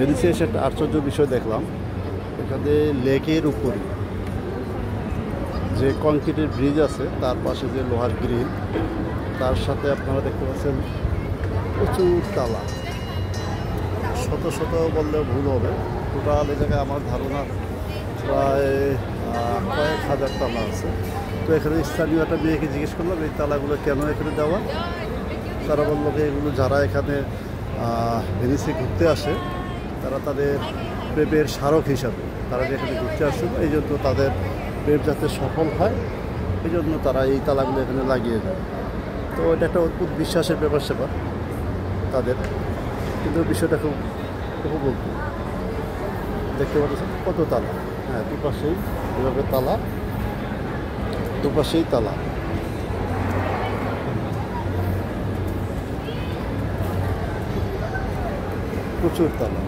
ভেনিসে এসে একটা আশ্চর্য বিষয় দেখলাম। এখানে লেকের উপরে যে কংক্রিটের ব্রিজ আছে তার পাশে যে লোহার গ্রিল, তার সাথে আপনারা দেখতে পাচ্ছেন প্রচুর তালা, শত শত বললেও ভুল হবে। টোটাল এই জায়গায় আমার ধারণা প্রায় কয়েক হাজার তালা আছে। তো এখানে স্থানীয় একটা মেয়েকে জিজ্ঞেস করলাম এই তালাগুলো কেন এখানে দেওয়া। তারা বললো যে এগুলো যারা এখানে ভেনিসে ঘুরতে আসে তারা তাদের প্রেমের স্মারক হিসাবে তারা যেখানে ঘুরতে আসে, এই জন্য তাদের প্রেম যাতে সফল হয় এই জন্য তারা এই তালাগুলো এখানে লাগিয়ে দেয়। তো এটা একটা অদ্ভুত বিশ্বাসের ব্যাপার স্যাপার তাদের, কিন্তু বিষয়টা খুব উপভোগ্য। দেখতে পাচ্ছেন কত তালা, হ্যাঁ দুপাশেই এভাবে তালা, দুপাশেই তালা। প্রচুর তালা।